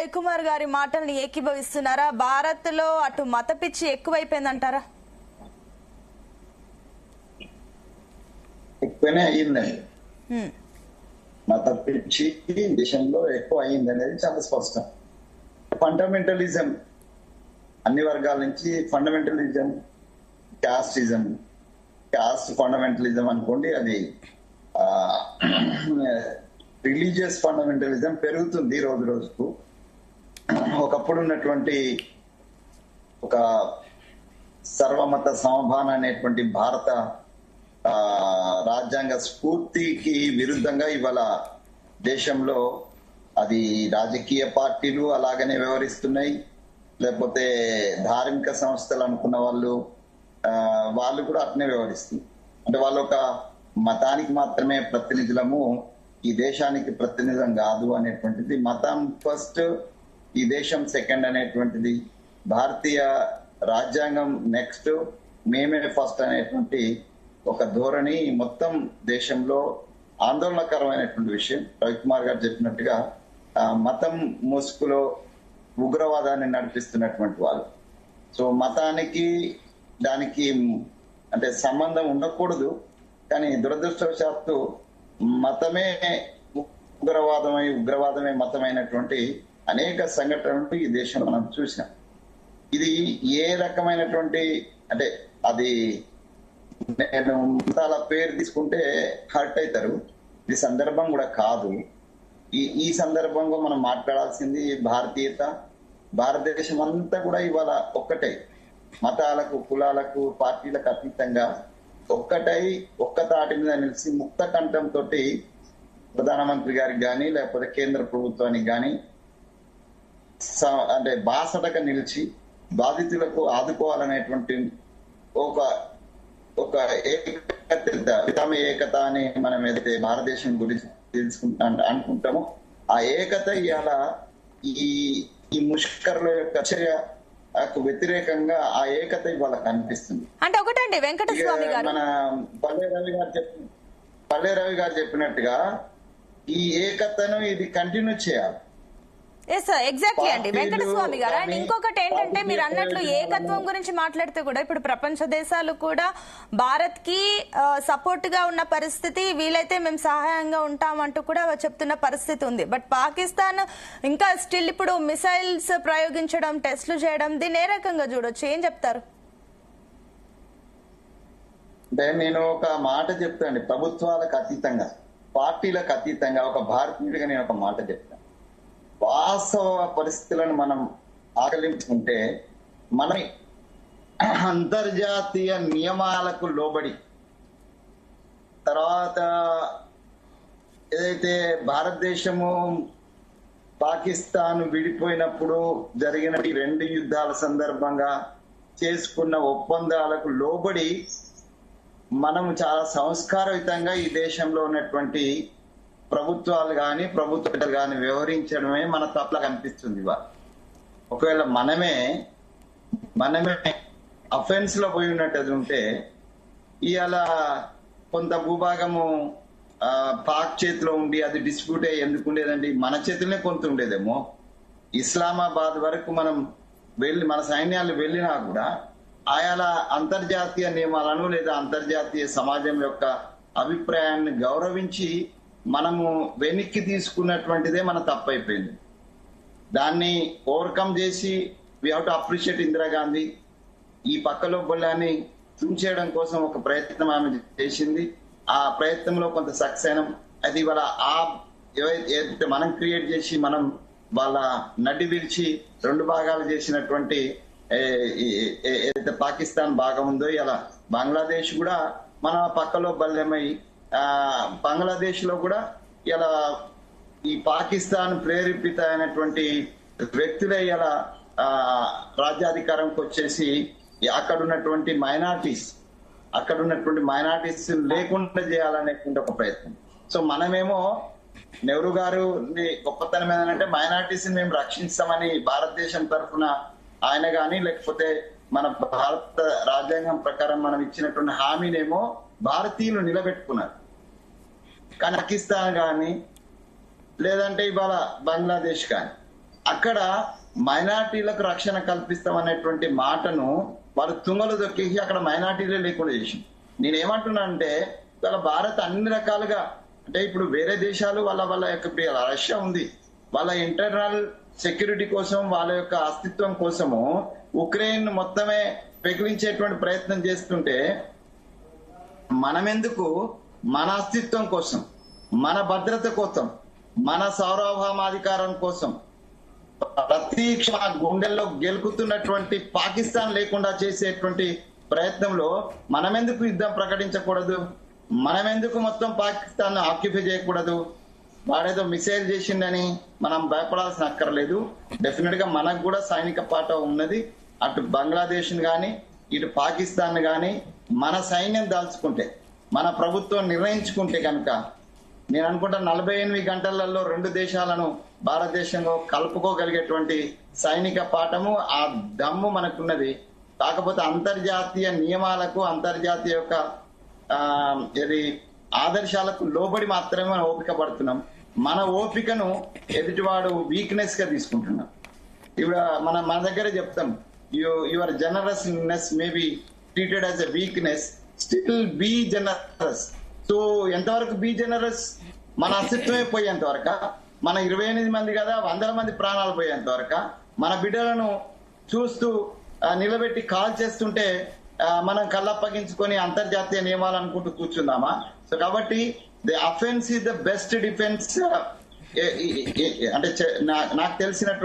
రవికుమార్ గారి మాటల్ని ఏకీభవిస్తున్నారా? భారత్ లో అటు మత పిచ్చి ఎక్కువైపోయిందంటారా? ఎక్కువనే అయ్యిందండి. మత పిచ్చి దేశంలో ఎక్కువ అయ్యింది అనేది చాలా స్పష్టం. ఫండమెంటలిజం అన్ని వర్గాల నుంచి ఫండమెంటలిజం, కాస్ట్ ఫండమెంటలిజం అనుకోండి, అది రిలీజియస్ ఫండమెంటలిజం పెరుగుతుంది రోజు రోజుకు. ఒకప్పుడు ఉన్నటువంటి ఒక సర్వమత సమభాన అనేటువంటి భారత రాజ్యాంగ స్ఫూర్తికి విరుద్ధంగా ఇవాళ దేశంలో అది రాజకీయ పార్టీలు అలాగనే వ్యవహరిస్తున్నాయి, లేకపోతే ధార్మిక సంస్థలు అనుకున్న వాళ్ళు కూడా అట్నే వ్యవహరిస్తుంది. అంటే వాళ్ళు ఒక మతానికి మాత్రమే ప్రతినిధులము, ఈ దేశానికి ప్రతినిధం కాదు అనేటువంటిది. మతం ఫస్ట్, ఈ దేశం సెకండ్ అనేటువంటిది, భారతీయ రాజ్యాంగం నెక్స్ట్, మేమే ఫస్ట్ అనేటువంటి ఒక ధోరణి మొత్తం దేశంలో ఆందోళనకరమైనటువంటి విషయం. రవికుమార్ గారు చెప్పినట్టుగా మతం ముసుగులో ఉగ్రవాదాన్ని నడిపిస్తున్నటువంటి వాళ్ళు. సో మతానికి దానికి అంటే సంబంధం ఉండకూడదు, కానీ దురదృష్టవశాత్తు మతమే ఉగ్రవాదమే మతమైనటువంటి అనేక సంఘటనలు ఈ దేశంలో మనం చూసినాం. ఇది ఏ రకమైనటువంటి అంటే అది నేను మతాల పేరు తీసుకుంటే హర్ట్ అవుతారు, ఇది సందర్భం కూడా కాదు. ఈ సందర్భంగా మనం మాట్లాడాల్సింది భారతీయత. భారతదేశం అంతా కూడా ఇవాళ ఒక్కటే, మతాలకు, కులాలకు, పార్టీలకు అతీతంగా ఒక్కటై ఒక్క తాటి మీద నిలిచి ముక్త కంఠంతో ప్రధానమంత్రి గారికి కానీ లేకపోతే కేంద్ర ప్రభుత్వానికి కానీ అంటే బాసటగా నిలిచి బాధితులకు ఆదుకోవాలనేటువంటి ఒక ఏకత అని మనం ఏదైతే భారతదేశం గురించి అనుకుంటామో ఆ ఏకత ఇవాళ ఈ ముష్కరుల యొక్క చర్యకు వ్యతిరేకంగా ఆ ఏకత ఇవాళ కనిపిస్తుంది. అంటే ఒకటండి వెంకటస్వామి గారు, మన పల్లె రవి గారు చెప్పినట్టుగా ఈ ఏకతను ఇది కంటిన్యూ చేయాలి. ఎగ్జాక్ట్లీ అండి వెంకటస్వామి గారు. అండ్ ఇంకొకటి ఏంటంటే మీరు అన్నట్లు ఏకత్వం గురించి మాట్లాడితే కూడా ఇప్పుడు ప్రపంచ దేశాలు కూడా భారత్ కి సపోర్ట్ గా ఉన్న పరిస్థితి, వీలైతే మేము సహాయంగా ఉంటామంటూ కూడా చెప్తున్న పరిస్థితి ఉంది. బట్ పాకిస్తాన్ ఇంకా స్టిల్ ఇప్పుడు మిసైల్స్ ప్రయోగించడం, టెస్టులు చేయడం, దీన్ని ఏ రకంగా చూడొచ్చు, ఏం చెప్తారు? అంటే నేను ఒక మాట చెప్తాను, ప్రభుత్వాలకు అతీతంగా, పార్టీలకు అతీతంగా ఒక భారతీయుడిగా నేను ఒక మాట చెప్తాను. వాస్తవ పరిస్థితులను మనం ఆకలించుకుంటే మన అంతర్జాతీయ నియమాలకు లోబడి తర్వాత ఏదైతే భారతదేశము పాకిస్తాన్ విడిపోయినప్పుడు జరిగిన 2 యుద్ధాల సందర్భంగా చేసుకున్న ఒప్పందాలకు లోబడి మనము చాలా సంస్కారయుతంగా ఈ దేశంలో ఉన్నటువంటి ప్రభుత్వాలు కానీ ప్రభుత్వాలు కానీ వ్యవహరించడమే మన తప్పలా కనిపిస్తుంది. ఒకవేళ మనమే అఫెన్స్ లో పోయి ఉన్నట్టు ఉంటే ఇవాళ కొంత భూభాగము పాక్ చేతిలో ఉండి అది డిస్ప్యూట్ అయ్యి ఎందుకు ఉండేదండి, మన చేతిలోనే కొంత ఉండేదేమో. ఇస్లామాబాద్ వరకు మనం మన సైన్యాలు వెళ్ళినా కూడా ఆయా అంతర్జాతీయ నియమాలను లేదా అంతర్జాతీయ సమాజం యొక్క అభిప్రాయాన్ని గౌరవించి మనము వెనక్కి తీసుకున్నటువంటిదే మన తప్పైపోయింది. దాన్ని ఓవర్కమ్ చేసి we have to appreciate Indira Gandhi. ఈ పక్కలో బొల్లాన్ని తుంచేయడం కోసం ఒక ప్రయత్నం ఆమె చేసింది. ఆ ప్రయత్నంలో కొంత సక్సెస్ అయినాం. అది ఇవాళ ఏదైతే మనం క్రియేట్ చేసి మనం వాళ్ళ నడ్డి విరిచి 2 భాగాలు చేసినటువంటి ఏదైతే పాకిస్తాన్ భాగం ఉందో ఇలా బంగ్లాదేశ్ కూడా మన పక్కలో బల్యమై బంగ్లాదేశ్ లో కూడా ఇలా ఈ పాకిస్తాన్ ప్రేరేపిత అయినటువంటి వ్యక్తులే ఇలా రాజ్యాధికారంకి వచ్చేసి అక్కడ ఉన్నటువంటి మైనారిటీస్ లేకుండా చేయాలనేటువంటి ఒక ప్రయత్నం. సో మనమేమో నెహ్రూ గారు గొప్పతనం ఏంటంటే మైనారిటీస్ మేము రక్షిస్తామని భారతదేశం తరఫున ఆయన గాని లేకపోతే మన భారత రాజ్యాంగం ప్రకారం మనం ఇచ్చినటువంటి హామీనేమో భారతీయులు నిలబెట్టుకున్నారు. కానీ పాకిస్తాన్ కానీ లేదంటే ఇవాళ బంగ్లాదేశ్ కానీ అక్కడ మైనార్టీలకు రక్షణ కల్పిస్తాం అనేటువంటి మాటను వాళ్ళు తుంగలు దొక్కేసి అక్కడ మైనార్టీలే లేకుండా చేసి. నేనేమంటున్నా అంటే ఇవాళ భారత్ అన్ని రకాలుగా అంటే ఇప్పుడు వేరే దేశాలు వాళ్ళ యొక్క రష్యా ఉంది, వాళ్ళ ఇంటర్నల్ సెక్యూరిటీ కోసం వాళ్ళ యొక్క అస్తిత్వం కోసము ఉక్రెయిన్ మొత్తమే పెకిలించేటువంటి ప్రయత్నం చేస్తుంటే మనమెందుకు మన అస్తిత్వం కోసం, మన భద్రత కోసం, మన సార్వభౌమాధికారం కోసం ప్రతి గుండెల్లో గెలుకుతున్నటువంటి పాకిస్తాన్ లేకుండా చేసేటువంటి ప్రయత్నంలో మనమెందుకు యుద్ధం ప్రకటించకూడదు? మనమెందుకు మొత్తం పాకిస్తాన్ ఆక్యుపై చేయకూడదు? వాడేదో మిసైల్ చేసిండని మనం భయపడాల్సిన అక్కర్లేదు. డెఫినెట్ గా మనకు కూడా సైనిక పాట ఉన్నది. అటు బంగ్లాదేశ్ గాని ఇటు పాకిస్తాన్ గాని మన సైన్యం దాల్చుకుంటే, మన ప్రభుత్వం నిర్ణయించుకుంటే కనుక నేను అనుకుంటా 48 గంటలలో 2 దేశాలను భారతదేశంలో కలుపుకోగలిగేటువంటి సైనిక పాఠము ఆ దమ్ము మనకున్నది. కాకపోతే అంతర్జాతీయ నియమాలకు అంతర్జాతీయ యొక్క ఆదర్శాలకు లోబడి మాత్రమే మనం ఓపిక పడుతున్నాం. మన ఓపికను ఎదుటివాడు వీక్నెస్ గా తీసుకుంటున్నాం. ఇప్పుడు మన దగ్గర చెప్తాం, your generousness may be treated as a weakness, still be generous. So ఎంతవరకు బీ జనరస్? మన అస్తిత్వమే పోయేంత వరక, మన 28 మంది కదా 100 మంది ప్రాణాలు పోయేంత వరక, మన బిడ్డలను చూస్తూ నిలబెట్టి కాల్ చేస్తుంటే మనం కళ్ళప్పగించుకొని అంతర్జాతీయ నియమాలు అనుకుంటూ కూర్చుందామా? సో కాబట్టి the offence is the best defence. అంటే నాకు తెలిసినటువంటి